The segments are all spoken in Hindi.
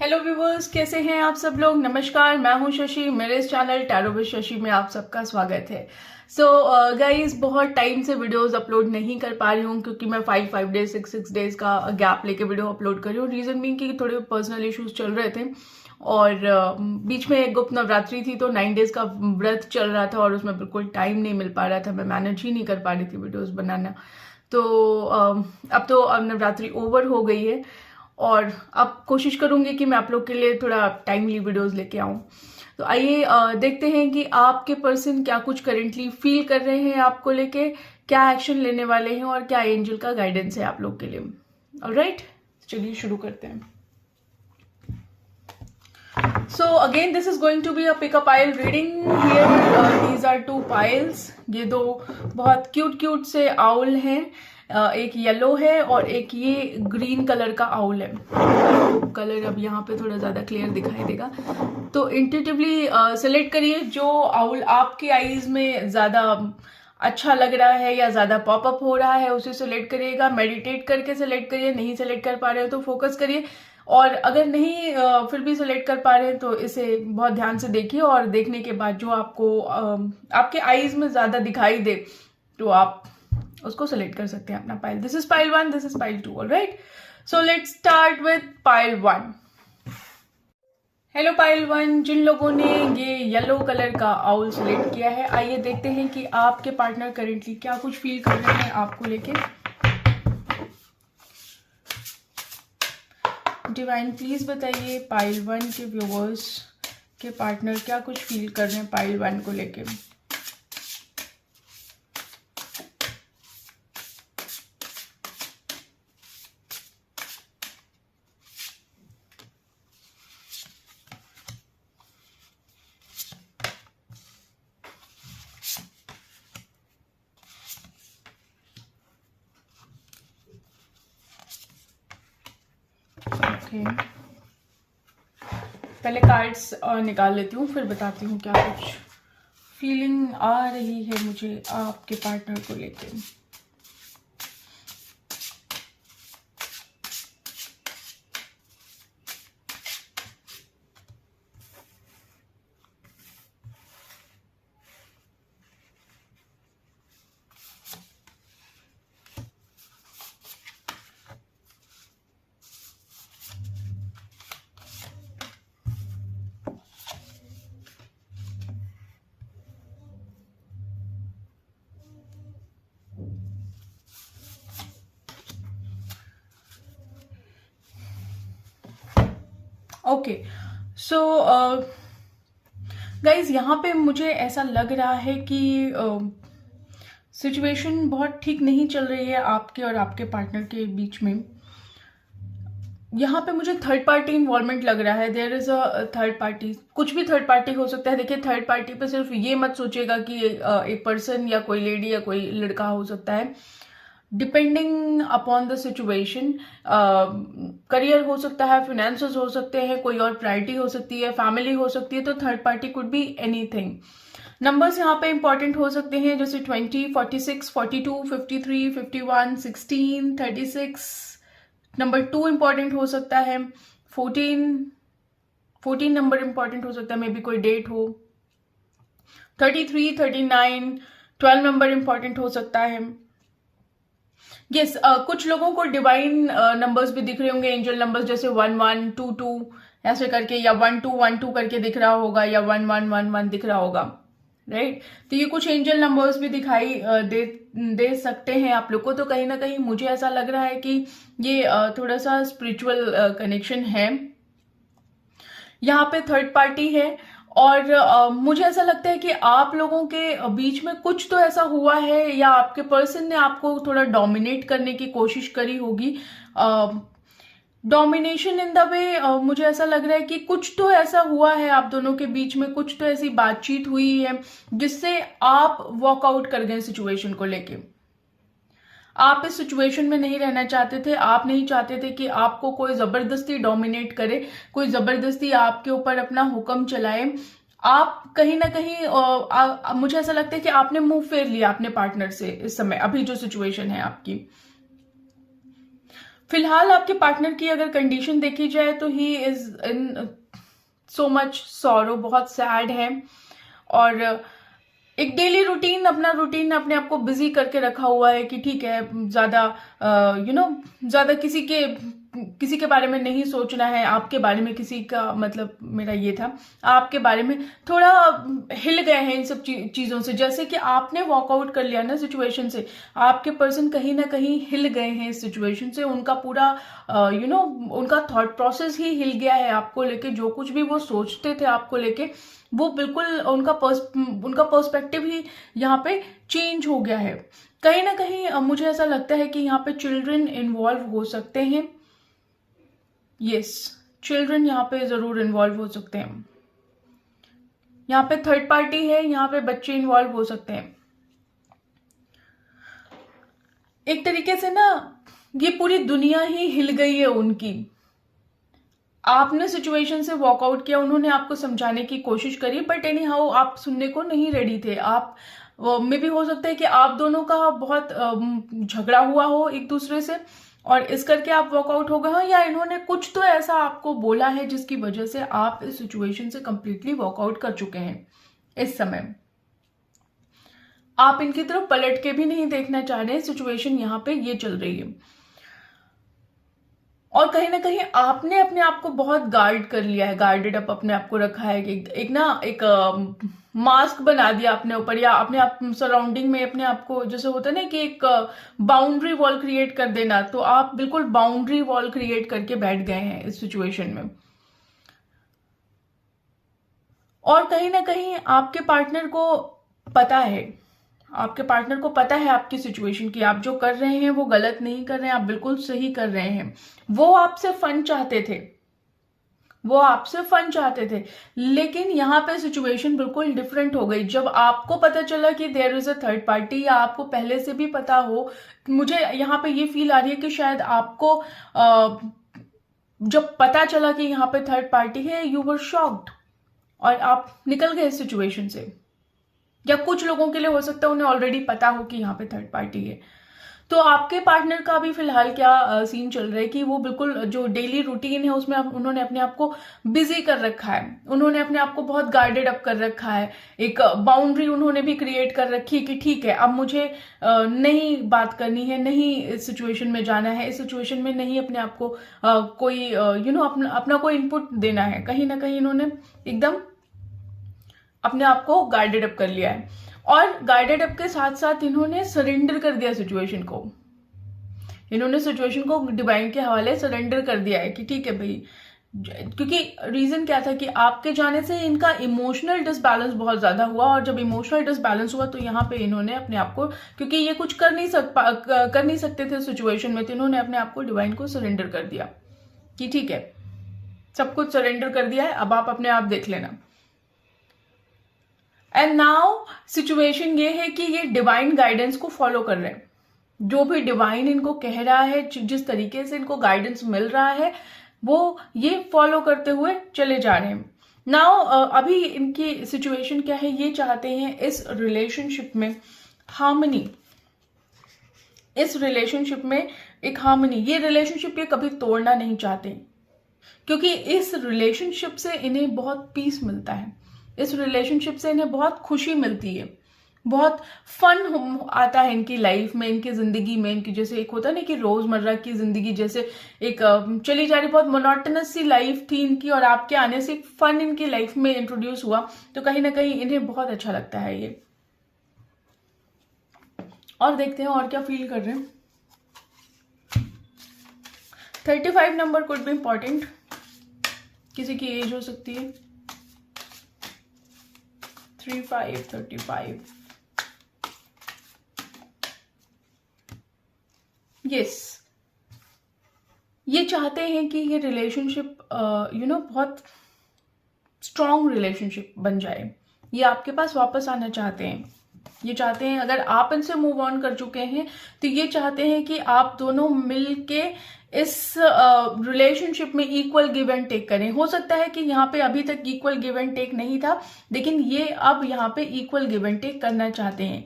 हेलो व्यूवर्स, कैसे हैं आप सब लोग। नमस्कार, मैं हूं शशि। मेरे इस चैनल टैरो विद शशि में आप सबका स्वागत है। सो गाइस, बहुत टाइम से वीडियोस अपलोड नहीं कर पा रही हूं क्योंकि मैं 5 डेज 6 डेज का गैप लेके वीडियो अपलोड कर रही हूँ। रीजन बीइंग कि थोड़े पर्सनल इश्यूज चल रहे थे और बीच में एक गुप्त नवरात्रि थी तो 9 डेज का व्रत चल रहा था और उसमें बिल्कुल टाइम नहीं मिल पा रहा था। मैं मैनेज ही नहीं कर पा रही थी वीडियोज बनाना। तो अब तो नवरात्रि ओवर हो गई है और अब कोशिश करूंगी कि मैं आप लोग के लिए थोड़ा टाइमली वीडियोस लेके आऊं। तो आइए देखते हैं कि आपके पर्सन क्या कुछ करेंटली फील कर रहे हैं आपको लेके, क्या एक्शन लेने वाले हैं और क्या एंजल का गाइडेंस है आप लोग के लिए। ऑलराइट, चलिए शुरू करते हैं। So again, this is going to be a pick a pile reading. Here these are two piles. ये दो बहुत क्यूट से आउल हैं। एक येलो है और एक ये ग्रीन कलर का आउल है। कलर अब यहाँ पे थोड़ा ज्यादा क्लियर दिखाई देगा, तो इंट्यूटिवली सेलेक्ट करिए जो आउल आपकी आईज में ज्यादा अच्छा लग रहा है या ज्यादा पॉपअप हो रहा है, उसे सेलेक्ट करिएगा। मेडिटेट करके सेलेक्ट करिए। नहीं सेलेक्ट कर पा रहे हो तो फोकस करिए, और अगर नहीं फिर भी सिलेक्ट कर पा रहे हैं तो इसे बहुत ध्यान से देखिए और देखने के बाद जो आपको आपके आईज में ज्यादा दिखाई दे तो आप उसको सिलेक्ट कर सकते हैं अपना pile. This is pile 1, this is pile 2। Alright, so let's start with pile 1। Hello pile 1, जिन लोगों ने ये येलो कलर का आउल सिलेक्ट किया है, आइए देखते हैं कि आपके पार्टनर करेंटली क्या कुछ फील कर रहे हैं आपको लेके। डिवाइन प्लीज बताइए पाइल 1 के व्यूवर्स के पार्टनर क्या कुछ फील कर रहे हैं पाइल 1 को लेके। पहले कार्ड्स निकाल लेती हूँ, फिर बताती हूँ क्या कुछ फीलिंग आ रही है मुझे आपके पार्टनर को लेके। ओके, सो गाइज, यहाँ पे मुझे ऐसा लग रहा है कि सिचुएशन बहुत ठीक नहीं चल रही है आपके और आपके पार्टनर के बीच में। यहाँ पे मुझे थर्ड पार्टी इन्वॉल्वमेंट लग रहा है। There is a third party, कुछ भी थर्ड पार्टी हो सकता है। देखिए, थर्ड पार्टी पे सिर्फ ये मत सोचिएगा कि एक पर्सन या कोई लेडी या कोई लड़का हो सकता है। Depending upon the situation, career हो सकता है, फिनेंसेस हो सकते हैं, कोई और प्रायोरिटी हो सकती है, फैमिली हो सकती है, तो third party could be anything. Numbers यहाँ पे इंपॉर्टेंट हो सकते हैं, जैसे 20, 46, 42, 53, 51, 16, 36। नंबर 2 इंपॉर्टेंट हो सकता है। 14 नंबर इंपॉर्टेंट हो सकता है, मे बी कोई डेट हो। 33, 39, 12 नंबर इंपॉर्टेंट हो सकता है। यस, कुछ लोगों को डिवाइन नंबर्स भी दिख रहे होंगे, एंजल नंबर्स, जैसे 11, 22 ऐसे करके, या 1212 करके दिख रहा होगा, या 1111 दिख रहा होगा। राइट, तो ये कुछ एंजल नंबर्स भी दिखाई दे सकते हैं आप लोग को। तो कहीं ना कहीं मुझे ऐसा लग रहा है कि ये थोड़ा सा स्पिरिचुअल कनेक्शन है। यहाँ पे थर्ड पार्टी है और मुझे ऐसा लगता है कि आप लोगों के बीच में कुछ तो ऐसा हुआ है, या आपके पर्सन ने आपको थोड़ा डोमिनेट करने की कोशिश करी होगी। डोमिनेशन इन द वे, मुझे ऐसा लग रहा है कि कुछ तो ऐसा हुआ है आप दोनों के बीच में, कुछ तो ऐसी बातचीत हुई है जिससे आप वॉकआउट कर गए सिचुएशन को लेके। आप इस सिचुएशन में नहीं रहना चाहते थे। आप नहीं चाहते थे कि आपको कोई जबरदस्ती डोमिनेट करे, कोई जबरदस्ती आपके ऊपर अपना हुक्म चलाए। आप कहीं ना कहीं मुझे ऐसा लगता है कि आपने मुंह फेर लिया अपने पार्टनर से इस समय, अभी जो सिचुएशन है आपकी। फिलहाल आपके पार्टनर की अगर कंडीशन देखी जाए तो he is in so much sorrow, बहुत सैड है। और एक डेली रूटीन, अपना रूटीन अपने आप को बिजी करके रखा हुआ है कि ठीक है, ज्यादा ज्यादा किसी के बारे में नहीं सोचना है। आपके बारे में किसी का मतलब मेरा ये था, आपके बारे में थोड़ा हिल गए हैं इन सब चीजों से। जैसे कि आपने वॉकआउट कर लिया ना सिचुएशन से, आपके पर्सन कहीं ना कहीं हिल गए हैं इस सिचुएशन से। उनका पूरा उनका थॉट प्रोसेस ही हिल गया है आपको लेके। जो कुछ भी वो सोचते थे आपको लेके, वो बिल्कुल उनका पर्सपेक्टिव ही यहाँ पे चेंज हो गया है। कहीं ना कहीं मुझे ऐसा लगता है कि यहाँ पे चिल्ड्रन इन्वॉल्व हो सकते हैं। यस, चिल्ड्रन यहाँ पे जरूर इन्वॉल्व हो सकते हैं। यहाँ पे थर्ड पार्टी है, यहाँ पे बच्चे इन्वॉल्व हो सकते हैं। एक तरीके से ना ये पूरी दुनिया ही हिल गई है उनकी। आपने सिचुएशन से वॉकआउट किया, उन्होंने आपको समझाने की कोशिश करी, बट एनी हाउ आप सुनने को नहीं रेडी थे। आप में भी हो सकता है कि आप दोनों का बहुत झगड़ा हुआ हो एक दूसरे से, और इस करके आप वॉकआउट हो गए हो, या इन्होंने कुछ तो ऐसा आपको बोला है जिसकी वजह से आप इस सिचुएशन से कंप्लीटली वॉकआउट कर चुके हैं। इस समय आप इनकी तरफ पलट के भी नहीं देखना चाह रहे। सिचुएशन यहाँ पे ये चल रही है, और कहीं ना कहीं आपने अपने आप को बहुत गार्ड कर लिया है, गार्डेड अप अपने आप को रखा है। एक मास्क बना दिया अपने ऊपर, या अपने आप सराउंडिंग में अपने आप को, जैसे होता है ना कि एक बाउंड्री वॉल क्रिएट कर देना, तो आप बिल्कुल बाउंड्री वॉल क्रिएट करके बैठ गए हैं इस सिचुएशन में। और कहीं ना कहीं आपके पार्टनर को पता है, आपके पार्टनर को पता है आपकी सिचुएशन की। आप जो कर रहे हैं वो गलत नहीं कर रहे हैं, आप बिल्कुल सही कर रहे हैं। वो आपसे फन चाहते थे, वो आपसे फन चाहते थे, लेकिन यहाँ पे सिचुएशन बिल्कुल डिफरेंट हो गई। जब आपको पता चला कि there is a third party, या आपको पहले से भी पता हो, मुझे यहाँ पे ये फील आ रही है कि शायद आपको जब पता चला कि यहाँ पे थर्ड पार्टी है, यू वर शॉक्ड और आप निकल गए इस सिचुएशन से। या कुछ लोगों के लिए हो सकता है उन्हें ऑलरेडी पता हो कि यहाँ पे थर्ड पार्टी है। तो आपके पार्टनर का भी फिलहाल क्या सीन चल रहा है कि वो बिल्कुल जो डेली रूटीन है उसमें उन्होंने अपने आप को बिजी कर रखा है, उन्होंने अपने आप को बहुत गार्डेड अप कर रखा है। एक बाउंड्री उन्होंने भी क्रिएट कर रखी है कि ठीक है, अब मुझे नहीं बात करनी है, नहीं इस सिचुएशन में जाना है, इस सिचुएशन में नहीं अपने आप को कोई अपना कोई इनपुट देना है। कहीं ना कहीं इन्होंने एकदम अपने आप को गाइडेड अप कर लिया है, और गाइडेड अप के साथ साथ इन्होंने सरेंडर कर दिया सिचुएशन को। इन्होंने सिचुएशन को डिवाइन के हवाले सरेंडर कर दिया है कि ठीक है भाई। क्योंकि रीजन क्या था कि आपके जाने से इनका इमोशनल डिसबैलेंस बहुत ज्यादा हुआ, और जब इमोशनल डिसबैलेंस हुआ तो यहाँ पे इन्होंने अपने आप को, क्योंकि ये कुछ कर नहीं सकते थे सिचुएशन में, तो इन्होंने अपने आप को डिवाइन को सरेंडर कर दिया कि ठीक है, सब कुछ सरेंडर कर दिया है, अब आप अपने आप देख लेना। एंड नाउ सिचुएशन ये है कि ये डिवाइन गाइडेंस को फॉलो कर रहे हैं। जो भी डिवाइन इनको कह रहा है, जिस तरीके से इनको गाइडेंस मिल रहा है, वो ये फॉलो करते हुए चले जा रहे हैं। नाउ अभी इनकी सिचुएशन क्या है, ये चाहते हैं इस रिलेशनशिप में हार्मनी, इस रिलेशनशिप में एक हार्मनी। ये रिलेशनशिप ये कभी तोड़ना नहीं चाहते, क्योंकि इस रिलेशनशिप से इन्हें बहुत पीस मिलता है, इस रिलेशनशिप से इन्हें बहुत खुशी मिलती है, बहुत फन आता है इनकी लाइफ में, इनकी जिंदगी में। इनकी जैसे एक होता है ना कि रोजमर्रा की जिंदगी जैसे एक चली जा रही, बहुत मोनोटनस सी लाइफ थी इनकी, और आपके आने से एक फन इनकी लाइफ में इंट्रोड्यूस हुआ, तो कहीं ना कहीं इन्हें बहुत अच्छा लगता है ये। और देखते हैं और क्या फील कर रहे हैं। 35 नंबर कुड बी इंपॉर्टेंट, किसी की एज हो सकती है। 35 35 यस, ये चाहते हैं कि ये रिलेशनशिप बहुत स्ट्रॉन्ग रिलेशनशिप बन जाए। ये आपके पास वापस आना चाहते हैं, ये चाहते हैं, अगर आप इनसे मूव ऑन कर चुके हैं तो ये चाहते हैं कि आप दोनों मिलके इस रिलेशनशिप में इक्वल गिव एंड टेक करें। हो सकता है कि यहाँ पे अभी तक इक्वल गिव एंड टेक नहीं था, लेकिन ये अब यहाँ पे इक्वल गिव एंड टेक करना चाहते हैं।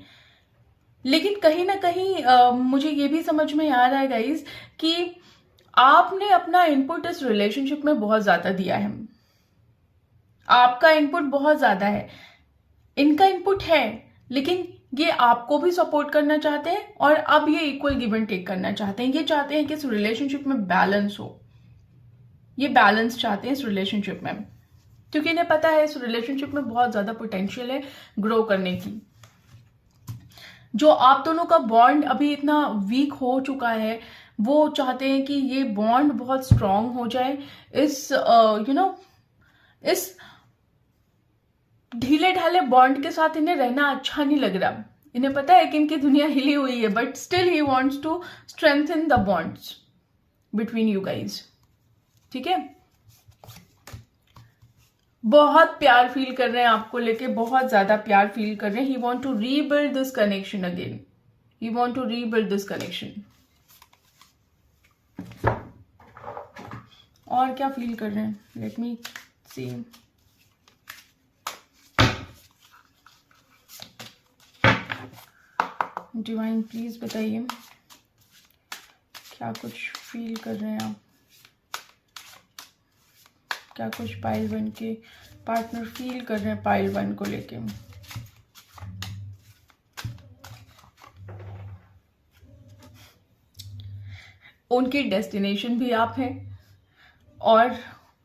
लेकिन कहीं ना कहीं मुझे ये भी समझ में आ रहा है गाइज कि आपने अपना इनपुट इस रिलेशनशिप में बहुत ज्यादा दिया है, आपका इनपुट बहुत ज्यादा है, इनका इनपुट है, लेकिन ये आपको भी सपोर्ट करना चाहते हैं और अब ये इक्वल गिव एंड टेक करना चाहते हैं। ये चाहते हैं कि इस रिलेशनशिप में बैलेंस हो, ये बैलेंस चाहते हैं इस रिलेशनशिप में, क्योंकि इन्हें पता है इस रिलेशनशिप में बहुत ज्यादा पोटेंशियल है ग्रो करने की। जो आप दोनों का बॉन्ड अभी इतना वीक हो चुका है, वो चाहते हैं कि ये बॉन्ड बहुत स्ट्रांग हो जाए। इस इस ढीले ढाले बॉन्ड के साथ इन्हें रहना अच्छा नहीं लग रहा। इन्हें पता है कि इनकी दुनिया हिली हुई है, but still he wants to strengthen the bonds between you guys. ठीक है, बहुत प्यार फील कर रहे हैं आपको लेके, बहुत ज्यादा प्यार फील कर रहे हैं। He want to rebuild this connection again, he want to rebuild this connection. और क्या फील कर रहे हैं, let me see. Divine please बताइए क्या कुछ फील कर रहे हैं आप, क्या कुछ पाइल 1 के पार्टनर फील कर रहे हैं पाइल 1 को लेके। उनकी डेस्टिनेशन भी आप हैं और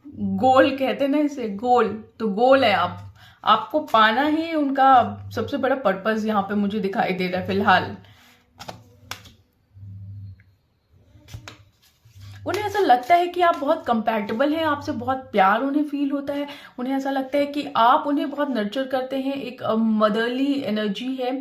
गोल कहते हैं ना इसे, गोल तो गोल है आप, आपको पाना ही उनका सबसे बड़ा पर्पस यहाँ पे मुझे दिखाई दे रहा है फिलहाल। उन्हें ऐसा लगता है कि आप बहुत कंपैटिबल हैं, आपसे बहुत प्यार उन्हें फील होता है। उन्हें ऐसा लगता है कि आप उन्हें बहुत नर्चर करते हैं। एक मदरली एनर्जी है,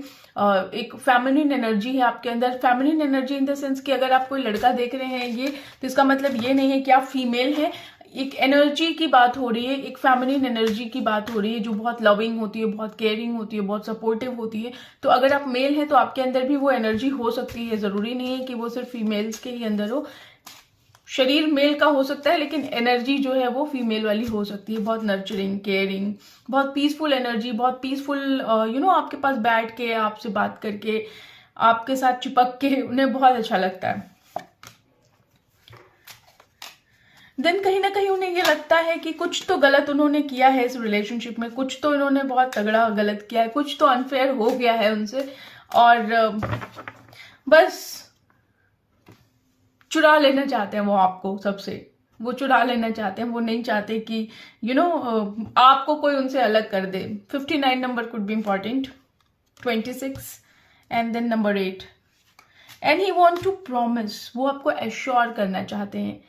एक फेमिनिन एनर्जी है आपके अंदर। Feminine energy in the sense कि अगर आप कोई लड़का देख रहे हैं ये, तो इसका मतलब ये नहीं है कि आप फीमेल हैं। एक एनर्जी की बात हो रही है, एक फेमिनिन एनर्जी की बात हो रही है जो बहुत लविंग होती है, बहुत केयरिंग होती है, बहुत सपोर्टिव होती है। तो अगर आप मेल हैं तो आपके अंदर भी वो एनर्जी हो सकती है। जरूरी नहीं है कि वो सिर्फ फीमेल्स के ही अंदर हो। शरीर मेल का हो सकता है लेकिन एनर्जी जो है वो फीमेल वाली हो सकती है। बहुत नर्चरिंग, केयरिंग, बहुत पीसफुल एनर्जी, बहुत पीसफुल आपके पास बैठ के, आपसे बात करके, आपके साथ चिपक के उन्हें बहुत अच्छा लगता है। देन कहीं ना कहीं उन्हें ये लगता है कि कुछ तो गलत उन्होंने किया है इस रिलेशनशिप में, कुछ तो इन्होंने बहुत तगड़ा गलत किया है, कुछ तो अनफेयर हो गया है उनसे, और बस चुरा लेना चाहते हैं वो आपको सबसे, वो चुरा लेना चाहते हैं। वो नहीं चाहते कि आपको कोई उनसे अलग कर दे। 59 number could be important, 26 and then number 8 and he want to promise. वो आपको एश्योर करना चाहते हैं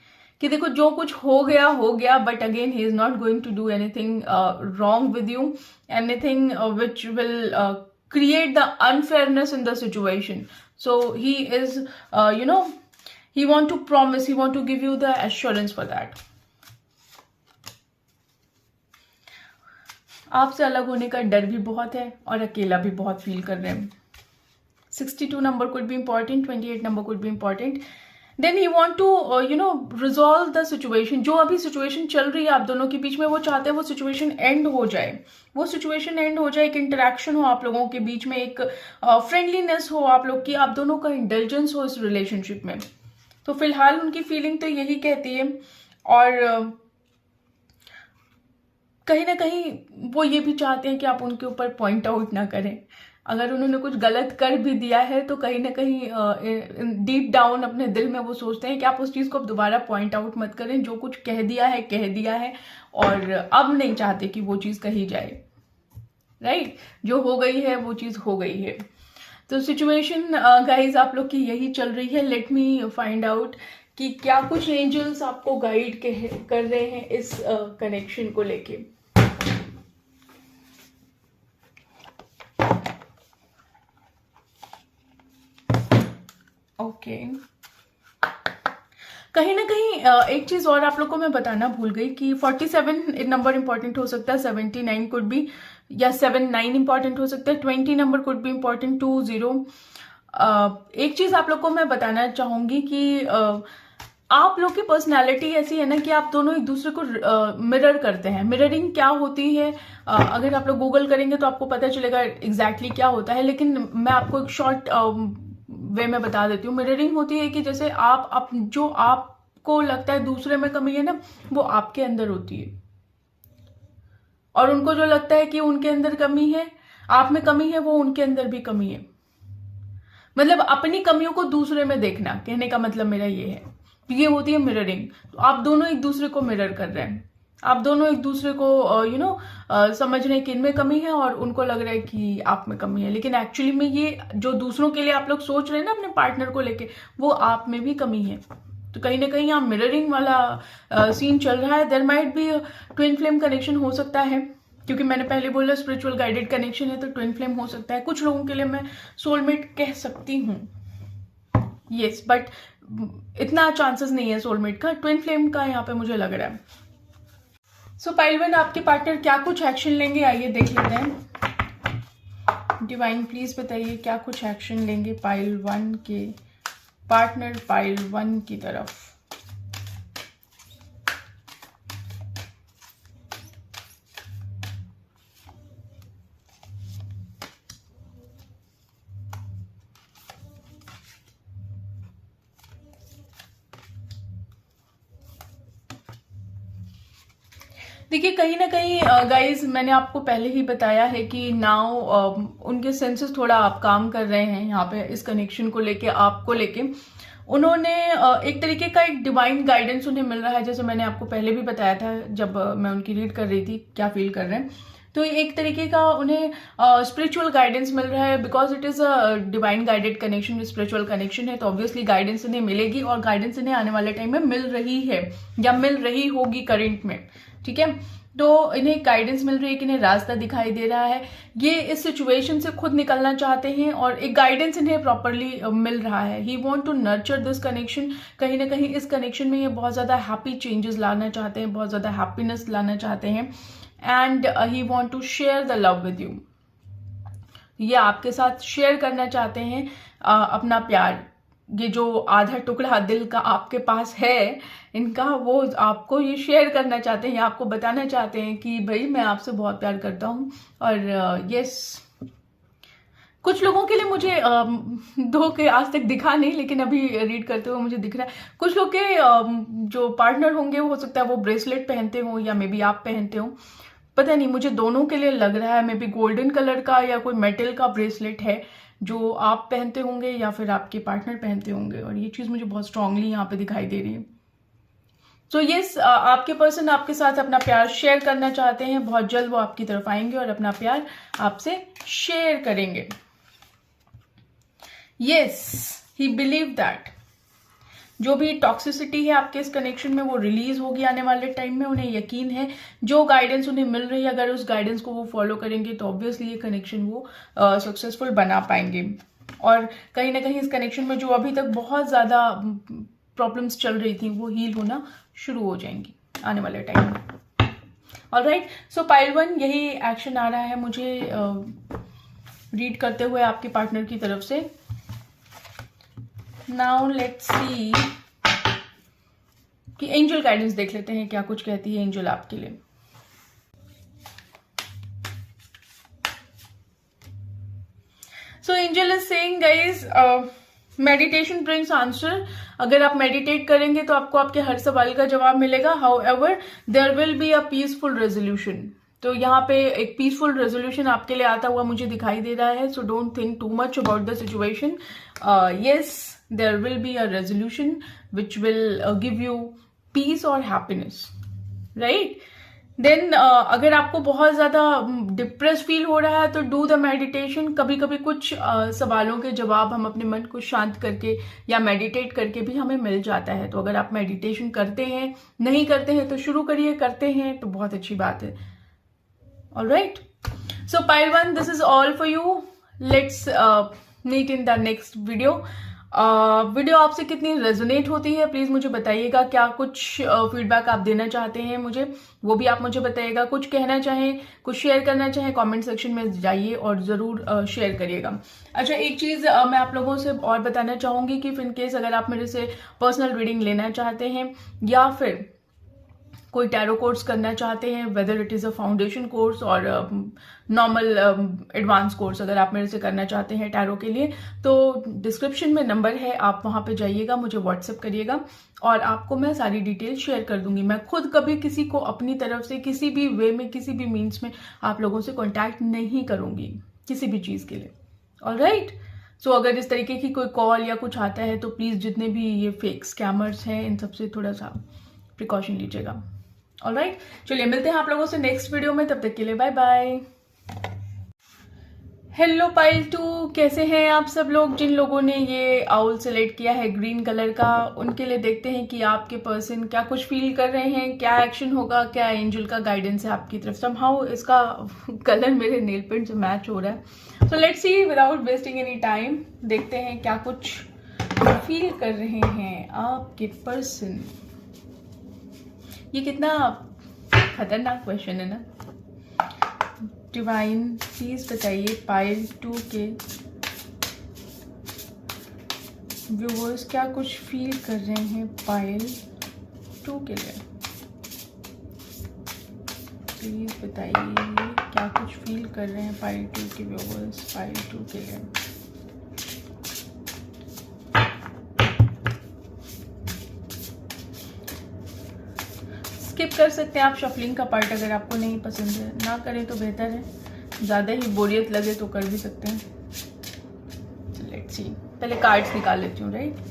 कि देखो जो कुछ हो गया, but again he is not going to do anything wrong with you, anything which will create the unfairness in the situation. So he is he want to promise, he want to give you the assurance for that. आपसे अलग होने का डर भी बहुत है और अकेला भी बहुत फील कर रहे हैं। 62 number could be important, 28 number could be important. Then he want to resolve the situation. जो अभी सिचुएशन चल रही है आप दोनों के बीच में, वो चाहते हैं वो सिचुएशन एंड हो जाए, वो सिचुएशन एंड हो जाए, एक इंटरेक्शन हो आप लोगों के बीच में, एक फ्रेंडलीनेस हो आप लोग की, आप दोनों का इंटेलिजेंस हो इस रिलेशनशिप में। तो फिलहाल उनकी फीलिंग तो यही कहती है, और कहीं ना कहीं वो ये भी चाहते हैं कि आप उनके ऊपर पॉइंट आउट ना करें। अगर उन्होंने कुछ गलत कर भी दिया है तो कहीं ना कहीं डीप डाउन अपने दिल में वो सोचते हैं कि आप उस चीज़ को अब दोबारा पॉइंट आउट मत करें। जो कुछ कह दिया है और अब नहीं चाहते कि वो चीज़ कही जाए, राइट? जो हो गई है वो चीज़ हो गई है। तो सिचुएशन गाइज आप लोग की यही चल रही है। लेट मी फाइंड आउट कि क्या कुछ एंजल्स आपको गाइड कर रहे हैं इस कनेक्शन को लेके। ओके, कहीं ना कहीं एक चीज और आप लोग को मैं बताना भूल गई कि 47 नंबर इंपॉर्टेंट हो सकता है, 79 कुड बी, या 79 इंपॉर्टेंट हो सकता है, 20 नंबर कुड बी इंपॉर्टेंट, 20। एक चीज आप लोग को मैं बताना चाहूंगी कि आप लोग की पर्सनालिटी ऐसी है ना कि आप दोनों एक दूसरे को मिरर करते हैं। मिररिंग क्या होती है अगर आप लोग गूगल करेंगे तो आपको पता चलेगा एग्जैक्टली क्या होता है, लेकिन मैं आपको एक शॉर्ट वे में बता देती हूँ। मिररिंग होती है कि जैसे आप जो आप को लगता है दूसरे में कमी है ना, वो आपके अंदर होती है। और उनको जो लगता है कि उनके अंदर कमी है, आप में कमी है, वो उनके अंदर भी कमी है। मतलब अपनी कमियों को दूसरे में देखना, कहने का मतलब मेरा ये है। ये होती है मिररिंग। तो आप दोनों एक दूसरे को मिरर कर रहे हैं, आप दोनों एक दूसरे को समझ रहे हैं कि इनमें कमी है और उनको लग रहा है कि आप में कमी है। लेकिन एक्चुअली में ये जो दूसरों के लिए आप लोग सोच रहे हैं ना अपने पार्टनर को लेके, वो आप में भी कमी है। तो कहीं ना कहीं यहाँ मिररिंग वाला सीन चल रहा है। There might be twin flame connection हो सकता है, क्योंकि मैंने पहले बोला स्पिरिचुअल गाइडेड कनेक्शन है, तो ट्विन फ्लेम हो सकता है। कुछ लोगों के लिए मैं सोलमेट कह सकती हूँ, यस, बट इतना चांसेस नहीं है सोलमेट का। ट्विन फ्लेम का यहाँ पे मुझे लग रहा है। सो पाइल वन, आपके पार्टनर क्या कुछ एक्शन लेंगे, आइए देख लेते हैं। डिवाइन प्लीज बताइए क्या कुछ एक्शन लेंगे पाइल वन के पार्टनर पाइल वन की तरफ। देखिए कहीं ना कहीं गाइज मैंने आपको पहले ही बताया है कि नाउ उनके सेंसेस थोड़ा आप काम कर रहे हैं यहाँ पे इस कनेक्शन को लेके, आपको लेके। उन्होंने एक तरीके का एक डिवाइन गाइडेंस उन्हें मिल रहा है, जैसे मैंने आपको पहले भी बताया था जब मैं उनकी रीड कर रही थी क्या फील कर रहे हैं। तो एक तरीके का उन्हें स्पिरिचुअल गाइडेंस मिल रहा है, because it is a divine guided connection, spiritual connection है, तो ऑब्वियसली गाइडेंस इन्हें मिलेगी और गाइडेंस इन्हें आने वाले टाइम में मिल रही है या मिल रही होगी करंट में, ठीक है। तो इन्हें गाइडेंस मिल रही है कि इन्हें रास्ता दिखाई दे रहा है, ये इस सिचुएशन से खुद निकलना चाहते हैं और एक गाइडेंस इन्हें प्रॉपरली मिल रहा है। He want to nurture this connection. कहीं ना कहीं इस कनेक्शन में ये बहुत ज्यादा हैप्पी चेंजेस लाना चाहते हैं, बहुत ज्यादा हैप्पीनेस लाना चाहते हैं, and he want to share the love with you. ये आपके साथ शेयर करना चाहते हैं अपना प्यार। ये जो आधा टुकड़ा दिल का आपके पास है इनका, वो आपको ये शेयर करना चाहते हैं, आपको बताना चाहते हैं कि भाई मैं आपसे बहुत प्यार करता हूँ। और यस, कुछ लोगों के लिए मुझे दो के आज तक दिखा नहीं, लेकिन अभी रीड करते हुए मुझे दिख रहा है कुछ लोग के जो पार्टनर होंगे वो हो सकता है वो ब्रेसलेट पहनते हो या मे बी आप पहनते हो, पता नहीं, मुझे दोनों के लिए लग रहा है। मे बी गोल्डन कलर का या कोई मेटल का ब्रेसलेट है जो आप पहनते होंगे या फिर आपके पार्टनर पहनते होंगे, और ये चीज मुझे बहुत स्ट्रांगली यहाँ पे दिखाई दे रही है। तो यस, आपके पर्सन आपके साथ अपना प्यार शेयर करना चाहते हैं। बहुत जल्द वो आपकी तरफ आएंगे और अपना प्यार आपसे शेयर करेंगे। यस, ही बिलीव दैट जो भी टॉक्सिसिटी है आपके इस कनेक्शन में वो रिलीज होगी आने वाले टाइम में। उन्हें यकीन है जो गाइडेंस उन्हें मिल रही है, अगर उस गाइडेंस को वो फॉलो करेंगे तो ऑब्वियसली ये कनेक्शन वो सक्सेसफुल बना पाएंगे। और कहीं ना कहीं इस कनेक्शन में जो अभी तक बहुत ज्यादा प्रॉब्लम्स चल रही थी वो हील होना शुरू हो जाएंगी आने वाले टाइम में। ऑलराइट, सो पाइल वन, यही एक्शन आ रहा है मुझे रीड करते हुए आपके पार्टनर की तरफ से। नाउ लेट्स सी कि एंजल गाइडेंस देख लेते हैं क्या कुछ कहती है एंजल आपके लिए। So angel is saying guys, meditation brings answer. अगर आप मेडिटेट करेंगे तो आपको आपके हर सवाल का जवाब मिलेगा। However there will be a peaceful resolution. तो यहाँ पे एक पीसफुल रेजोल्यूशन आपके लिए आता हुआ मुझे दिखाई दे रहा है। So don't think too much about the situation. Yes, there will be a resolution which will give you peace or happiness, right? Then अगर आपको बहुत ज्यादा डिप्रेस फील हो रहा है तो डू द मेडिटेशन। कभी कभी कुछ सवालों के जवाब हम अपने मन को शांत करके या मेडिटेट करके भी हमें मिल जाता है। तो अगर आप मेडिटेशन करते हैं, नहीं करते हैं तो शुरू करिए, करते हैं तो बहुत अच्छी बात है। Alright, so pile one, this is all for you. Let's meet in the next video. Video आपसे कितनी रेजोनेट होती है प्लीज मुझे बताइएगा। क्या कुछ फीडबैक आप देना चाहते हैं मुझे, वो भी आप मुझे बताइएगा। कुछ कहना चाहें, कुछ शेयर करना चाहें, कमेंट सेक्शन में जाइए और जरूर शेयर करिएगा। अच्छा, एक चीज मैं आप लोगों से और बताना चाहूंगी कि इन केस अगर आप मेरे से पर्सनल रीडिंग लेना चाहते हैं या फिर कोई टैरो कोर्स करना चाहते हैं, whether it is a foundation course और नॉर्मल एडवांस कोर्स अगर आप मेरे से करना चाहते हैं टैरो के लिए, तो डिस्क्रिप्शन में नंबर है, आप वहाँ पे जाइएगा, मुझे व्हाट्सएप करिएगा और आपको मैं सारी डिटेल शेयर कर दूंगी। मैं खुद कभी किसी को अपनी तरफ से किसी भी वे में, किसी भी मीन्स में आप लोगों से कॉन्टैक्ट नहीं करूंगी किसी भी चीज़ के लिए। ऑलराइट, सो अगर इस तरीके की कोई कॉल या कुछ आता है तो प्लीज़ जितने भी ये फेक स्कैमर्स हैं इन सबसे थोड़ा सा प्रिकॉशन लीजिएगा। ऑलराइट, चलिए मिलते हैं आप लोगों से नेक्स्ट वीडियो में, तब तक के लिए बाय बाय। हेलो पाइल 2, कैसे हैं आप सब लोग? जिन लोगों ने ये आउल सेलेक्ट किया है ग्रीन कलर का, उनके लिए देखते हैं कि आपके पर्सन क्या कुछ फील कर रहे हैं, क्या एक्शन होगा, क्या एंजल का गाइडेंस है आपकी तरफ। समहाउ इसका कलर मेरे नेल पेंट से मैच हो रहा है। So let's see without wasting any time, देखते हैं क्या कुछ फील कर रहे हैं आपके पर्सन। ये कितना खतरनाक क्वेश्चन है ना। डिवाइन प्लीज बताइए पाइल 2 के व्यूअर्स क्या कुछ फील कर रहे हैं पाइल 2 के लिए। प्लीज बताइए क्या कुछ फील कर रहे हैं पाइल 2 के व्यूअर्स पाइल 2 के लिए। स्किप कर सकते हैं आप शफलिंग का पार्ट अगर आपको नहीं पसंद है, ना करें तो बेहतर है। ज़्यादा ही बोरियत लगे तो कर भी सकते हैं। लेट्स सी, पहले कार्ड्स निकाल लेती हूँ, राइट।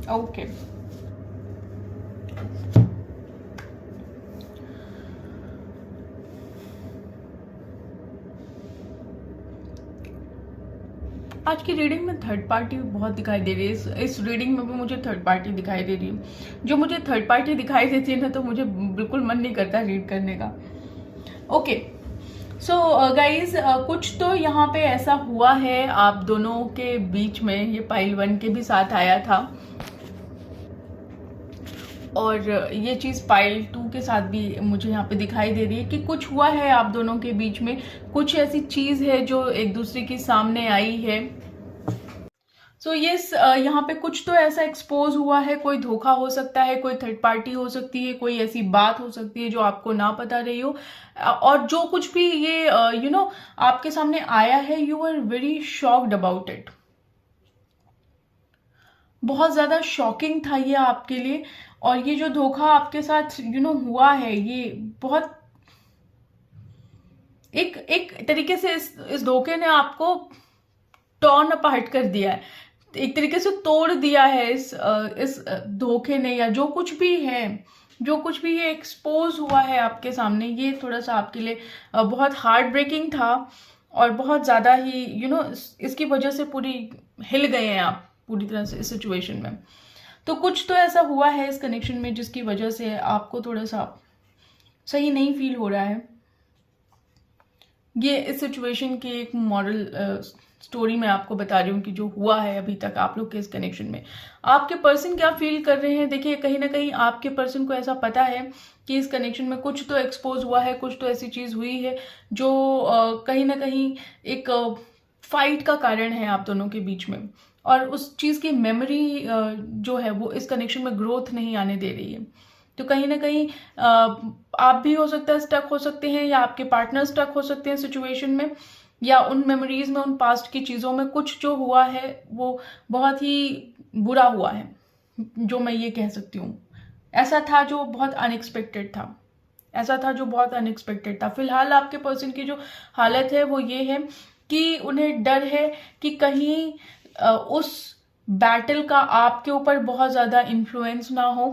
ओके, आज की रीडिंग में थर्ड पार्टी बहुत दिखाई दे रही है। इस रीडिंग में भी मुझे थर्ड पार्टी दिखाई दे रही है। जो मुझे थर्ड पार्टी दिखाई देती है ना, तो मुझे बिल्कुल मन नहीं करता रीड करने का। ओके, सो गाइज, कुछ तो यहाँ पे ऐसा हुआ है आप दोनों के बीच में। ये पाइल 1 के भी साथ आया था और ये चीज़ पाइल 2 के साथ भी मुझे यहाँ पे दिखाई दे रही है कि कुछ हुआ है आप दोनों के बीच में। कुछ ऐसी चीज़ है जो एक दूसरे के सामने आई है। सो यस, यहाँ पे कुछ तो ऐसा एक्सपोज हुआ है। कोई धोखा हो सकता है, कोई थर्ड पार्टी हो सकती है, कोई ऐसी बात हो सकती है जो आपको ना पता रही हो। और जो कुछ भी ये आपके सामने आया है, you are very shocked about it. बहुत ज़्यादा शॉकिंग था ये आपके लिए। और ये जो धोखा आपके साथ हुआ है, ये बहुत एक तरीके से इस धोखे ने आपको टॉर्न अपार्ट कर दिया है, एक तरीके से तोड़ दिया है इस धोखे ने, या जो कुछ भी है, जो कुछ भी ये एक्सपोज हुआ है आपके सामने, ये थोड़ा सा आपके लिए बहुत हार्ट ब्रेकिंग था। और बहुत ज़्यादा ही इसकी वजह से पूरी हिल गए हैं आप पूरी तरह से इस सिचुएशन में। तो कुछ तो ऐसा हुआ है इस कनेक्शन में जिसकी वजह से आपको थोड़ा सा सही नहीं फील हो रहा है। ये इस सिचुएशन की एक मॉरल स्टोरी मैं आपको बता रही हूँ कि जो हुआ है अभी तक आप लोग के इस कनेक्शन में। आपके पर्सन क्या फील कर रहे हैं? देखिए, कहीं ना कहीं आपके पर्सन को ऐसा पता है कि इस कनेक्शन में कुछ तो एक्सपोज हुआ है, कुछ तो ऐसी चीज हुई है जो कहीं ना कहीं एक फाइट का कारण है आप दोनों के बीच में। और उस चीज की मेमोरी जो है वो इस कनेक्शन में ग्रोथ नहीं आने दे रही है। तो कहीं ना कहीं आप भी हो सकता है स्टक हो सकते हैं, या आपके पार्टनर स्टक हो सकते हैं सिचुएशन में, या उन मेमोरीज में, उन पास्ट की चीज़ों में कुछ जो हुआ है वो बहुत ही बुरा हुआ है, जो मैं ये कह सकती हूँ। ऐसा था जो बहुत अनएक्सपेक्टेड था, ऐसा था जो बहुत अनएक्सपेक्टेड था। फिलहाल आपके पर्सन की जो हालत है वो ये है कि उन्हें डर है कि कहीं उस बैटल का आपके ऊपर बहुत ज़्यादा इन्फ्लुएंस ना हो।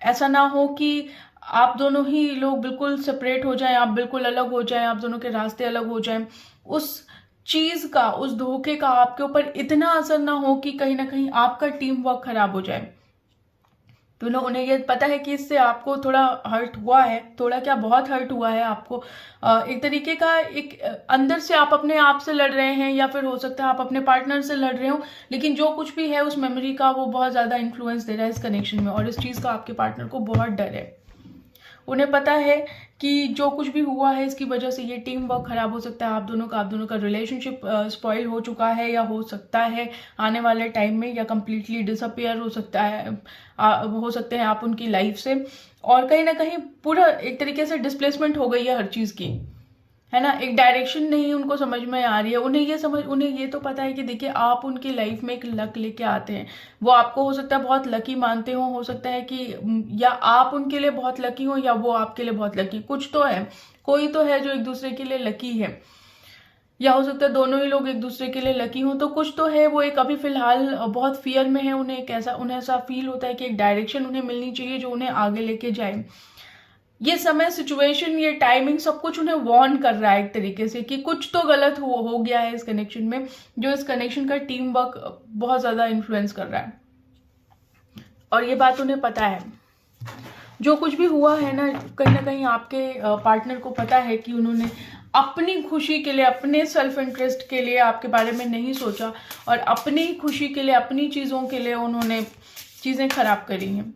ऐसा ना हो कि आप दोनों ही लोग बिल्कुल सेपरेट हो जाएं, आप बिल्कुल अलग हो जाएं, आप दोनों के रास्ते अलग हो जाएं। उस चीज का, उस धोखे का आपके ऊपर इतना असर ना हो कि कहीं ना कहीं आपका टीम वर्क खराब हो जाए। तो उन्हें ये पता है कि इससे आपको थोड़ा हर्ट हुआ है, थोड़ा क्या बहुत हर्ट हुआ है आपको। एक तरीके का एक अंदर से आप अपने आप से लड़ रहे हैं, या फिर हो सकता है आप अपने पार्टनर से लड़ रहे हो, लेकिन जो कुछ भी है उस मेमोरी का वो बहुत ज़्यादा इन्फ्लुएंस दे रहा है इस कनेक्शन में, और इस चीज़ का आपके पार्टनर को बहुत डर है। उन्हें पता है कि जो कुछ भी हुआ है इसकी वजह से ये टीम वर्क खराब हो सकता है आप दोनों का रिलेशनशिप स्पॉइल हो चुका है, या हो सकता है आने वाले टाइम में, या कंप्लीटली डिसअपियर हो सकता है, हो सकते हैं आप उनकी लाइफ से, और कहीं ना कहीं पूरा एक तरीके से डिस्प्लेसमेंट हो गई है हर चीज़ की, है ना। एक डायरेक्शन नहीं उनको समझ में आ रही है। उन्हें ये तो पता है कि देखिए आप उनकी लाइफ में एक लक लेके आते हैं, वो आपको हो सकता है बहुत लकी मानते हो सकता है कि या आप उनके लिए बहुत लकी हो, या वो आपके लिए बहुत लकी, कुछ तो है, कोई तो है जो एक दूसरे के लिए लकी है, या हो सकता है दोनों ही लोग एक दूसरे के लिए लकी हों, तो कुछ तो है। वो एक अभी फिलहाल बहुत फियर में है, उन्हें ऐसा फील होता है कि एक डायरेक्शन उन्हें मिलनी चाहिए जो उन्हें आगे लेके जाए। ये समय, सिचुएशन, ये टाइमिंग, सब कुछ उन्हें वार्न कर रहा है एक तरीके से कि कुछ तो गलत हो गया है इस कनेक्शन में, जो इस कनेक्शन का टीम वर्क बहुत ज्यादा इन्फ्लुएंस कर रहा है, और ये बात उन्हें पता है। जो कुछ भी हुआ है ना कहीं आपके पार्टनर को पता है कि उन्होंने अपनी खुशी के लिए, अपने सेल्फ इंटरेस्ट के लिए आपके बारे में नहीं सोचा, और अपनी खुशी के लिए, अपनी चीजों के लिए उन्होंने चीजें खराब करी हैं।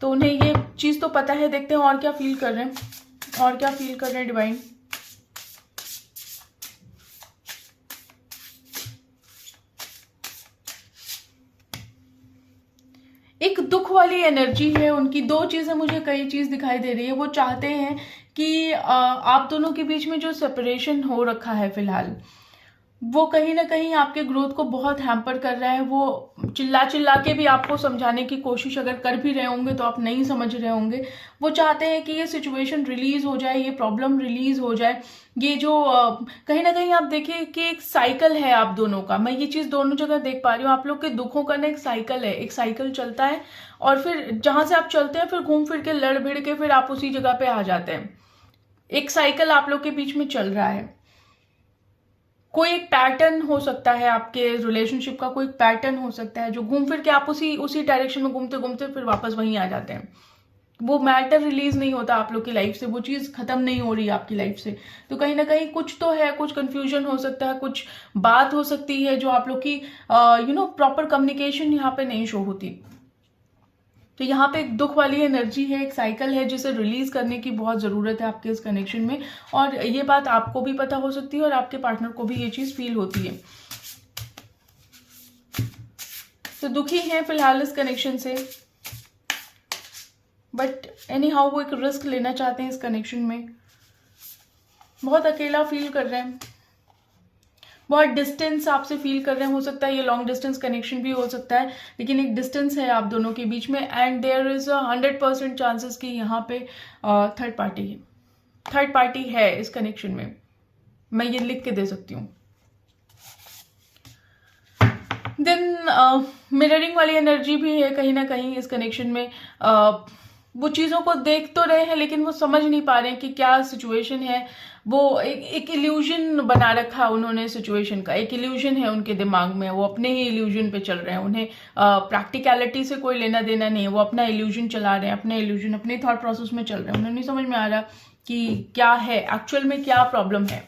तो उन्हें ये चीज तो पता है। देखते हैं और क्या फील कर रहे हैं, और क्या फील कर रहे हैं डिवाइन। एक दुख वाली एनर्जी है उनकी। दो चीजें मुझे कई चीज दिखाई दे रही है। वो चाहते हैं कि आप दोनों के बीच में जो सेपरेशन हो रखा है फिलहाल, वो कहीं ना कहीं आपके ग्रोथ को बहुत हैम्पर कर रहा है। वो चिल्ला के भी आपको समझाने की कोशिश अगर कर भी रहे होंगे तो आप नहीं समझ रहे होंगे। वो चाहते हैं कि ये सिचुएशन रिलीज हो जाए, ये प्रॉब्लम रिलीज हो जाए। ये जो कहीं ना कहीं आप देखिए कि एक साइकिल है आप दोनों का। मैं ये चीज दोनों जगह देख पा रही हूँ। आप लोग के दुखों का ना एक साइकिल है, एक साइकिल चलता है, और फिर जहां से आप चलते हैं फिर घूम फिर के लड़ भिड़ के फिर आप उसी जगह पे आ जाते हैं। एक साइकिल आप लोग के बीच में चल रहा है। कोई एक पैटर्न हो सकता है आपके रिलेशनशिप का, कोई एक पैटर्न हो सकता है जो घूम फिर के आप उसी डायरेक्शन में घूमते घूमते फिर वापस वहीं आ जाते हैं। वो मैटर रिलीज नहीं होता आप लोग की लाइफ से, वो चीज खत्म नहीं हो रही आपकी लाइफ से। तो कहीं ना कहीं कुछ तो है, कुछ कंफ्यूजन हो सकता है, कुछ बात हो सकती है जो आप लोग की प्रॉपर कम्युनिकेशन यहाँ पे नहीं शो होती। तो यहाँ पे एक दुख वाली एनर्जी है, एक साइकिल है जिसे रिलीज करने की बहुत जरूरत है आपके इस कनेक्शन में। और ये बात आपको भी पता हो सकती है और आपके पार्टनर को भी ये चीज फील होती है। तो दुखी हैं फिलहाल इस कनेक्शन से, बट एनी हाउ वो एक रिस्क लेना चाहते हैं इस कनेक्शन में। बहुत अकेला फील कर रहे हैं, बहुत डिस्टेंस आपसे फील कर रहे हैं। हो सकता है ये लॉन्ग डिस्टेंस कनेक्शन भी हो सकता है, लेकिन एक डिस्टेंस है आप दोनों के बीच में। एंड देयर इज 100% चांसेस कि यहाँ पे थर्ड पार्टी है इस कनेक्शन में। मैं ये लिख के दे सकती हूँ। देन मिररिंग वाली एनर्जी भी है कहीं ना कहीं इस कनेक्शन में। वो चीजों को देख तो रहे हैं लेकिन वो समझ नहीं पा रहे हैं कि क्या सिचुएशन है। वो एक इल्यूजन बना रखा उन्होंने सिचुएशन का, एक इल्यूजन है उनके दिमाग में। वो अपने ही इल्यूजन पे चल रहे हैं। उन्हें प्रैक्टिकलिटी से कोई लेना देना नहीं है। वो अपना इल्यूजन चला रहे हैं, अपने इल्यूजन, अपने थॉट प्रोसेस में चल रहे हैं। उन्हें नहीं समझ में आ रहा कि क्या है एक्चुअल में, क्या प्रॉब्लम है।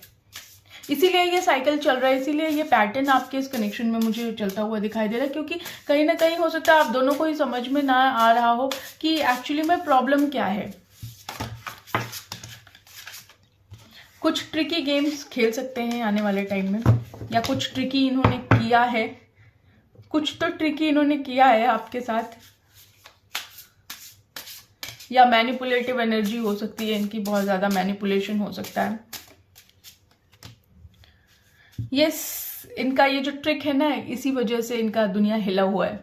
इसीलिए ये साइकिल चल रहा है, इसीलिए ये पैटर्न आपके इस कनेक्शन में मुझे चलता हुआ दिखाई दे रहा है। क्योंकि कहीं ना कहीं हो सकता है आप दोनों को ही समझ में ना आ रहा हो कि एक्चुअली में प्रॉब्लम क्या है। कुछ ट्रिकी गेम्स खेल सकते हैं आने वाले टाइम में, या कुछ ट्रिकी इन्होंने किया है, कुछ तो ट्रिकी इन्होंने किया है आपके साथ, या मैनिपुलेटिव एनर्जी हो सकती है इनकी, बहुत ज्यादा मैनिपुलेशन हो सकता है। यस, इनका ये जो ट्रिक है ना, इसी वजह से इनका दुनिया हिला हुआ है।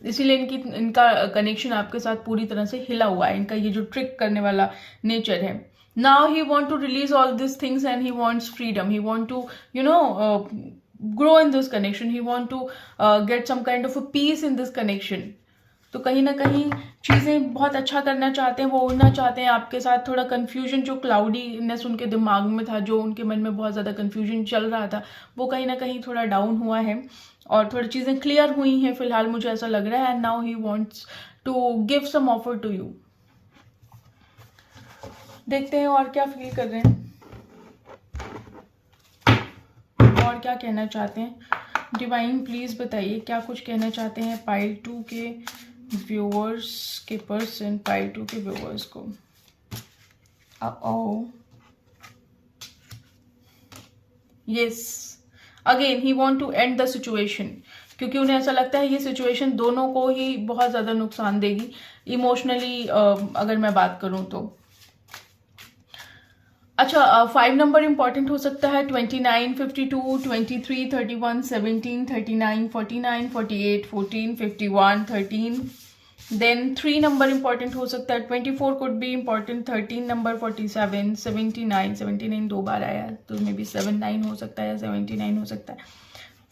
इसीलिए इनका कनेक्शन आपके साथ पूरी तरह से हिला हुआ है। इनका ये जो ट्रिक करने वाला नेचर है। Now he want to release all this things and he wants freedom. He want to grow in this connection. He want to get some kind of a peace in this connection. तो कहीं ना कहीं चीज़ें बहुत अच्छा करना चाहते हैं, वो उड़ना चाहते हैं आपके साथ। थोड़ा कन्फ्यूजन, जो क्लाउडीनेस उनके दिमाग में था, जो उनके मन में बहुत ज़्यादा कन्फ्यूजन चल रहा था, वो कहीं ना कहीं थोड़ा डाउन हुआ है और थोड़ी चीज़ें क्लियर हुई हैं फिलहाल, मुझे ऐसा लग रहा है। And now he wants to give some offer to you. देखते हैं और क्या फील कर रहे हैं और क्या कहना चाहते हैं। डिवाइन प्लीज बताइए क्या कुछ कहना चाहते हैं पाइल 2 के व्यूअर्स के पर्सन, पाइल 2 के व्यूअर्स को। Yes, again he want to end the situation, क्योंकि उन्हें ऐसा लगता है ये सिचुएशन दोनों को ही बहुत ज़्यादा नुकसान देगी इमोशनली, अगर मैं बात करूं तो। अच्छा, 5 नंबर इंपॉर्टेंट हो सकता है, 29, 52, 23, 31, 17, 39, 49, 48, 14, 51, 13। देन 3 नंबर इंपॉर्टेंट हो सकता है, 24 कुड बी इंपॉर्टेंट, 13 नंबर, 47, 79, 79 दो बार आया तो मे बी 79 हो सकता है या 79 हो सकता है।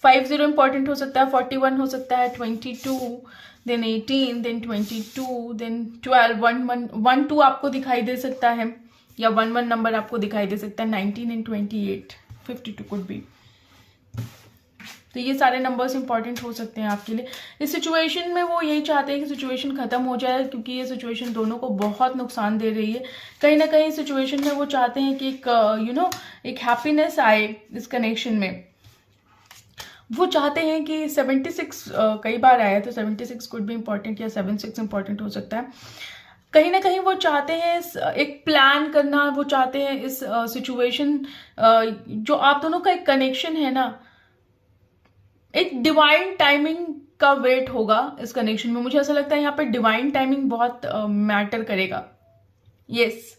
50 इंपॉर्टेंट हो सकता है, 41 हो सकता है, 22, देन 18, देन 22, देन 12, 1 2 आपको दिखाई दे सकता है या 1 नंबर आपको दिखाई दे सकता है, 19 एंड 28, 52 कुड बी। तो ये सारे नंबर्स इंपॉर्टेंट हो सकते हैं आपके लिए। इस सिचुएशन में वो यही चाहते हैं कि सिचुएशन खत्म हो जाए, क्योंकि ये सिचुएशन दोनों को बहुत नुकसान दे रही है। कहीं ना कहीं सिचुएशन में वो चाहते हैं कि एक एक हैप्पीनेस आए इस कनेक्शन में। वो चाहते हैं कि 76 कई बार आया तो 76 कुड भी इंपॉर्टेंट या 76 इंपॉर्टेंट हो सकता है। कहीं ना कहीं वो चाहते हैं एक प्लान करना, वो चाहते हैं इस सिचुएशन, जो आप दोनों का एक कनेक्शन है ना, एक डिवाइन टाइमिंग का वेट होगा इस कनेक्शन में। मुझे ऐसा लगता है यहाँ पे डिवाइन टाइमिंग बहुत मैटर करेगा। यस,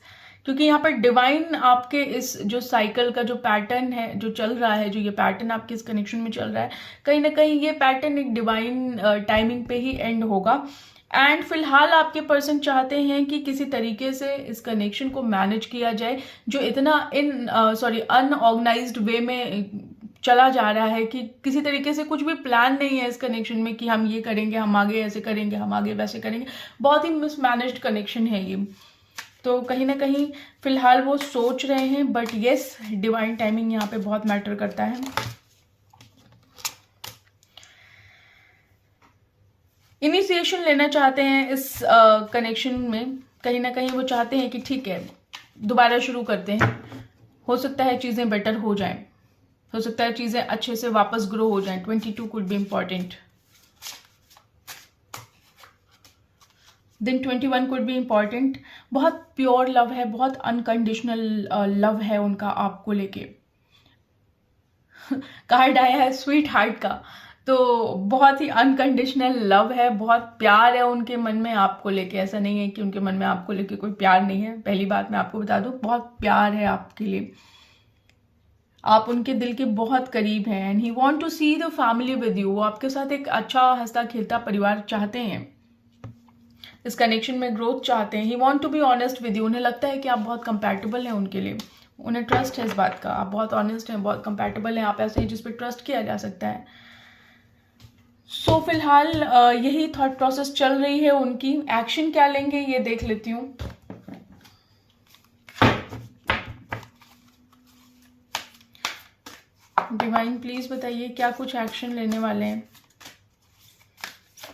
क्योंकि यहाँ पर डिवाइन आपके इस जो साइकिल का जो पैटर्न है जो चल रहा है, जो ये पैटर्न आपके इस कनेक्शन में चल रहा है, कहीं ना कहीं ये पैटर्न एक डिवाइन टाइमिंग पे ही एंड होगा। एंड फिलहाल आपके पर्सन चाहते हैं कि किसी तरीके से इस कनेक्शन को मैनेज किया जाए, जो इतना अनऑर्गेनाइज्ड वे में चला जा रहा है कि किसी तरीके से कुछ भी प्लान नहीं है इस कनेक्शन में कि हम ये करेंगे, हम आगे ऐसे करेंगे, हम आगे वैसे करेंगे। बहुत ही मिसमैनेज्ड कनेक्शन है ये। तो कहीं ना कहीं फिलहाल वो सोच रहे हैं, बट येस, डिवाइन टाइमिंग यहाँ पे बहुत मैटर करता है। इनिशिएशन लेना चाहते हैं इस कनेक्शन में। कहीं ना कहीं वो चाहते हैं कि ठीक है, दोबारा शुरू करते हैं, हो सकता है चीज़ें बेटर हो जाएं, हो सकता है चीज़ें अच्छे से वापस ग्रो हो जाएं। 22 could be important, then 21 could be important. बहुत प्योर लव है, बहुत अनकंडीशनल लव है उनका आपको लेके। कार्ड आया है स्वीट हार्ट का, तो बहुत ही अनकंडीशनल लव है, बहुत प्यार है उनके मन में आपको लेके। ऐसा नहीं है कि उनके मन में आपको लेके कोई प्यार नहीं है। पहली बात मैं आपको बता दूं, बहुत प्यार है आपके लिए, आप उनके दिल के बहुत करीब हैं। And he want to see the family with you. वो आपके साथ एक अच्छा हंसता खेलता परिवार चाहते हैं, इस कनेक्शन में ग्रोथ चाहते हैं। He want to be honest with you. उन्हें लगता है कि आप बहुत कंपैटिबल हैं उनके लिए, उन्हें ट्रस्ट है इस बात का। आप बहुत ऑनेस्ट हैं, बहुत कंपैटिबल हैं, आप ऐसे हैं जिस पर ट्रस्ट किया जा सकता है। सो फिलहाल यही थॉट प्रोसेस चल रही है उनकी। एक्शन क्या लेंगे ये देख लेती हूँ। डिवाइन प्लीज बताइए क्या कुछ एक्शन लेने वाले हैं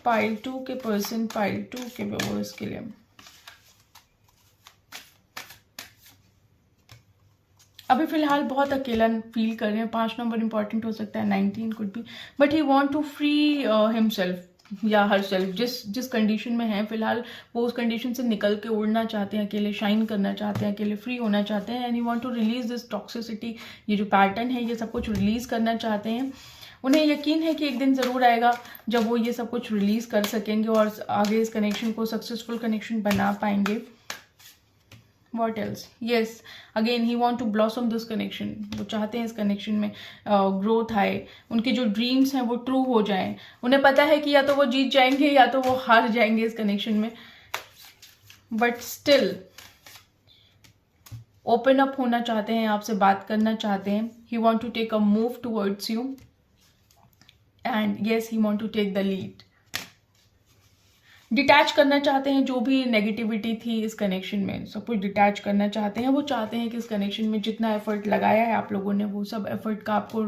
पाइल 2 के पर्सन, पाइल 2 के व्यूअर्स के लिए। अभी फिलहाल बहुत अकेला फील कर रहे हैं। 5 नंबर इंपॉर्टेंट हो सकता है, 19 could be, but he want to free himself या हर सेल्फ। जिस कंडीशन में है फिलहाल, वो उस कंडीशन से निकल के उड़ना चाहते हैं, अकेले शाइन करना चाहते हैं, अकेले फ्री होना चाहते हैं। And he want to release this toxicity, ये जो पैटर्न है ये सब कुछ रिलीज करना चाहते हैं। उन्हें यकीन है कि एक दिन ज़रूर आएगा जब वो ये सब कुछ रिलीज कर सकेंगे और आगे इस कनेक्शन को सक्सेसफुल कनेक्शन बना पाएंगे। What else? Yes, again he want to blossom this connection. वो चाहते हैं इस कनेक्शन में ग्रोथ आए, उनके जो ड्रीम्स हैं वो ट्रू हो जाएं। उन्हें पता है कि या तो वो जीत जाएंगे या तो वो हार जाएंगे इस कनेक्शन में, बट स्टिल ओपन अप होना चाहते हैं, आपसे बात करना चाहते हैं। He want to take a move towards you and yes he want to take the lead. Detach करना चाहते हैं, जो भी नेगेटिविटी थी इस कनेक्शन में सब कुछ डिटैच करना चाहते हैं। वो चाहते हैं कि इस कनेक्शन में जितना एफर्ट लगाया है आप लोगों ने वो सब एफर्ट का आपको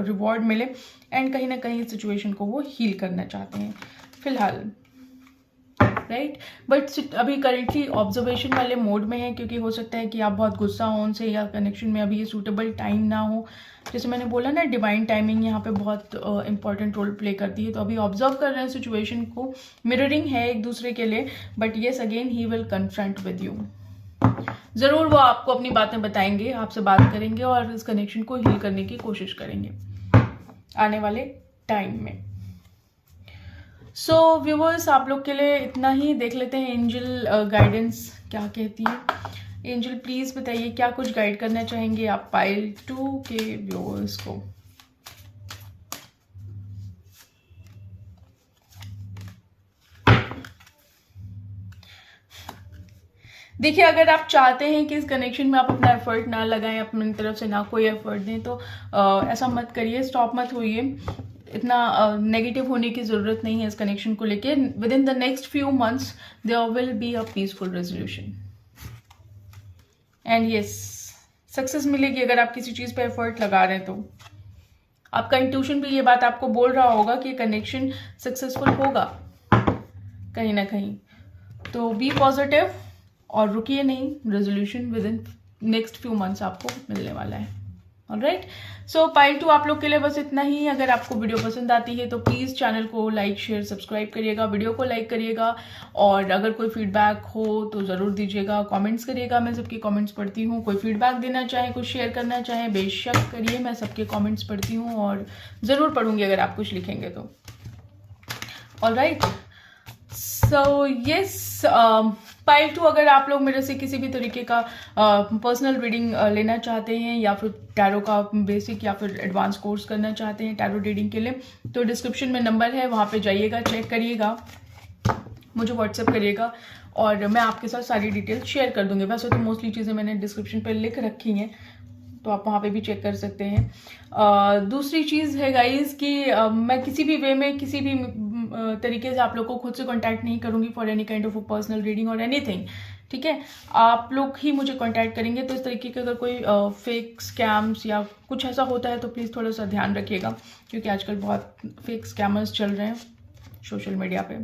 रिवॉर्ड मिले, एंड कहीं ना कहीं सिचुएशन को वो हील करना चाहते हैं फिलहाल, राइट। बट अभी करेंटली ऑब्जर्वेशन वाले मोड में है, क्योंकि हो सकता है कि आप बहुत गुस्सा हो उनसे, या कनेक्शन में अभी ये सूटेबल टाइम ना हो। जैसे मैंने बोला ना, डिवाइन टाइमिंग यहाँ पे बहुत इंपॉर्टेंट रोल प्ले करती है। तो अभी ऑब्जर्व कर रहे हैं सिचुएशन को, मिररिंग है एक दूसरे के लिए, but yes again he will confront with you. जरूर वो आपको अपनी बातें बताएंगे, आपसे बात करेंगे और इस कनेक्शन को हील करने की कोशिश करेंगे आने वाले टाइम में। सो व्यूवर्स, आप लोग के लिए इतना ही। देख लेते हैं एंजल गाइडेंस क्या कहती है। एंजल प्लीज बताइए क्या कुछ गाइड करना चाहेंगे आप पाइल 2 के व्यूवर्स को। देखिए, अगर आप चाहते हैं कि इस कनेक्शन में आप अपना एफर्ट ना लगाएं, अपनी तरफ से ना कोई एफर्ट दें, तो ऐसा मत करिए, स्टॉप मत होइए। इतना नेगेटिव होने की जरूरत नहीं है इस कनेक्शन को लेके। Within the next few months there will be a peaceful resolution, and yes success मिलेगी अगर आप किसी चीज पे एफर्ट लगा रहे हैं। तो आपका इंट्यूशन भी ये बात आपको बोल रहा होगा कि कनेक्शन सक्सेसफुल होगा कहीं ना कहीं। तो बी पॉजिटिव और रुकिए नहीं, resolution with in next few months आपको मिलने वाला है। ऑलराइट, सो पाइल 2 आप लोग के लिए बस इतना ही। अगर आपको वीडियो पसंद आती है तो प्लीज़ चैनल को लाइक शेयर सब्सक्राइब करिएगा, वीडियो को लाइक करिएगा, और अगर कोई फीडबैक हो तो ज़रूर दीजिएगा, कमेंट्स करिएगा। मैं सबके कमेंट्स पढ़ती हूँ। कोई फीडबैक देना चाहे, कुछ शेयर करना चाहे, बेशक करिए, मैं सबके कमेंट्स पढ़ती हूँ और ज़रूर पढ़ूंगी अगर आप कुछ लिखेंगे तो। ऑलराइट, सो यस, पाइल 2 अगर आप लोग मेरे से किसी भी तरीके का पर्सनल रीडिंग लेना चाहते हैं, या फिर टैरो का बेसिक या फिर एडवांस कोर्स करना चाहते हैं टैरो रीडिंग के लिए, तो डिस्क्रिप्शन में नंबर है, वहाँ पे जाइएगा, चेक करिएगा, मुझे व्हाट्सएप करिएगा और मैं आपके साथ सारी डिटेल शेयर कर दूंगी। वैसे तो मोस्टली चीज़ें मैंने डिस्क्रिप्शन पे लिख रखी हैं, तो आप वहाँ पे भी चेक कर सकते हैं। दूसरी चीज़ है गाइज कि मैं किसी भी वे में, किसी भी तरीके से आप लोग को खुद से कांटेक्ट नहीं करूंगी for any kind of personal reading और एनीथिंग, ठीक है। आप लोग ही मुझे कांटेक्ट करेंगे। तो इस तरीके के अगर कोई फेक स्कैम्स या कुछ ऐसा होता है तो प्लीज़ थोड़ा सा ध्यान रखिएगा, क्योंकि आजकल बहुत फेक स्कैमर्स चल रहे हैं सोशल मीडिया पे।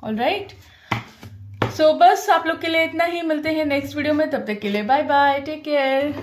ऑलराइट, सो बस आप लोग के लिए इतना ही। मिलते हैं नेक्स्ट वीडियो में, तब तक के लिए बाय बाय, टेक केयर।